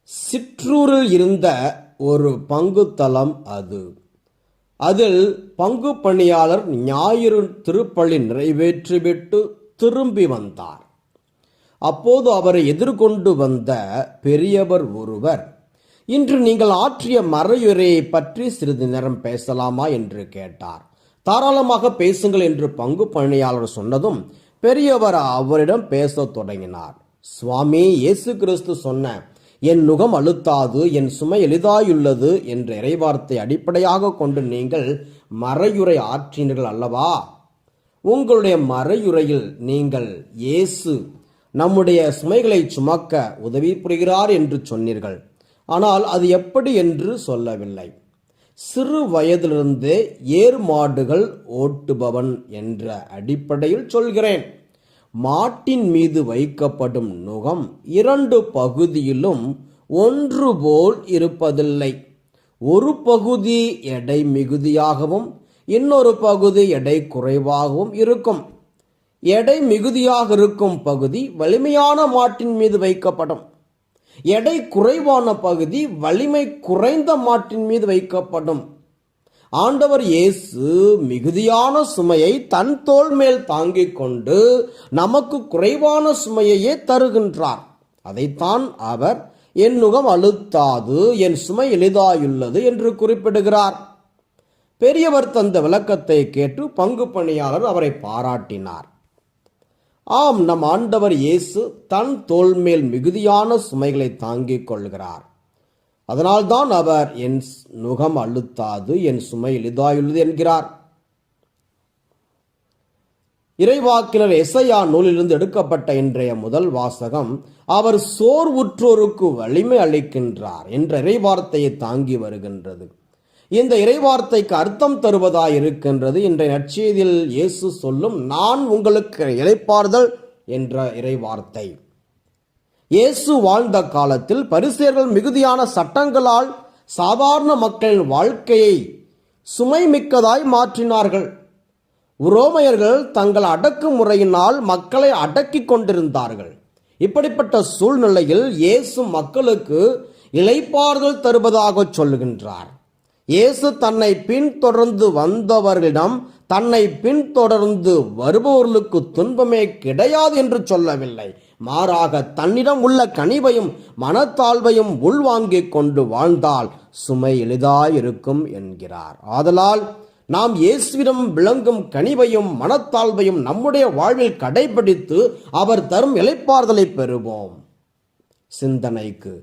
சிற்றூரில் இருந்த ஒரு பங்குத்தலம் அது. அதில் பங்கு பணியாளர் ஞாயிறு திருப்பலி நிறைவேற்றிவிட்டு திரும்பி வந்தார். அப்போது அவரை எதிர்கொண்டு வந்த பெரியவர் ஒருவர், இன்று நீங்கள் ஆற்றிய மறையுரையை பற்றி சிறிது நேரம் பேசலாமா என்று கேட்டார். தாராளமாக பேசுங்கள் என்று பங்கு பணியாளர் சொன்னதும் பெரியவர் அவரிடம் பேசத் தொடங்கினார். சுவாமி, இயேசு கிறிஸ்து சொன்ன என் நுகம் அழுத்தாது, என் சுமை எளிதாயுள்ளது என்ற இறைவார்த்தை அடிப்படையாக கொண்டு நீங்கள் மறையுரை ஆற்றினீர்கள் அல்லவா? உங்களுடைய மறையுரையில் நீங்கள் இயேசு நம்முடைய சுமைகளை சுமக்க உதவி புரிகிறார் என்று சொன்னீர்கள். ஆனால் அது எப்படி என்று சொல்லவில்லை. சிறு வயதிலிருந்தே ஏர் மாடுகள் ஓட்டுபவன் என்ற அடிப்படையில் சொல்கிறேன். மாட்டின் மீது வைக்கப்படும் நுகம் இரண்டு பகுதியிலும் ஒன்று போல் இருப்பதில்லை. ஒரு பகுதி எடை மிகுதியாகவும் இன்னொரு பகுதி எடை குறைவாகவும் இருக்கும். எடை மிகுதியாக இருக்கும் பகுதி வலிமையான மாட்டின் மீது வைக்கப்படும். எடை குறைவான பகுதி வலிமை குறைந்த மாட்டின் மீது வைக்கப்படும். ஆண்டவர் இயேசு மிகுதியான சுமையை தன் தோள் மேல் தாங்கிக் கொண்டு நமக்கு குறைவான சுமையையே தருகின்றார். அதைத்தான் அவர் என் நுகம் அழுத்தாது, என் சுமை எளிதாயுள்ளது என்று குறிப்பிடுகிறார். பெரியவர் தந்த விளக்கத்தை கேட்டு பங்கு பணியாளர் அவரை பாராட்டினார். ஆம், நம் ஆண்டவர் இயேசு தன் தோள் மேல் மிகுதியான சுமைகளை தாங்கிக் கொள்கிறார். அதனால்தான் அவர் என் நுகம் அழுத்தாது, என் சுமை எளிதாயுள்ளது என்கிறார். இறைவாக்கினர் எசையா நூலிலிருந்து எடுக்கப்பட்ட இன்றைய முதல் வாசகம், அவர் சோர்வுற்றோருக்கு வலிமை அளிக்கின்றார் என்ற இறைவார்த்தையை தாங்கி வருகின்றது. இந்த இறைவார்த்தைக்கு அர்த்தம் தருவதாய் இருக்கின்றது இன்றைய நற்செய்தியில் இயேசு சொல்லும் நான் உங்களுக்கு இளைப்பாறுதல் என்ற இறைவார்த்தை. இயேசு வாழ்ந்த காலத்தில் பரிசேயர்கள் மிகுதியான சட்டங்களால் சாதாரண மக்களின் வாழ்க்கையை சுமை மிக்கதாய் மாற்றினார்கள். உரோமையர்கள் தங்கள் அடக்குமுறையினால் மக்களை அடக்கிக் கொண்டிருந்தார்கள். இப்படிப்பட்ட சூழ்நிலையில் இயேசு மக்களுக்கு இளைப்பாறுதல் தருவதாக சொல்லுகின்றார். இயேசு தன்னை பின்தொடர்ந்து வந்தவர்களிடம் தன்னை பின்தொடர்ந்து வருபவர்களுக்கு துன்பமே கிடையாது என்று சொல்லவில்லை. மாறாக தன்னிடம் உள்ள கனிவையும் மனத்தாழ்வையும் உள்வாங்கிக் கொண்டு வாழ்ந்தால் சுமை எளிதாயிருக்கும் என்கிறார். ஆதலால் நாம் இயேசுவிடம் விளங்கும் கனிவையும் மனத்தாழ்வையும் நம்முடைய வாழ்வில் கடைபிடித்து அவர் தரும் இளைப்பாறுதலை பெறுவோம். சிந்தனைக்கு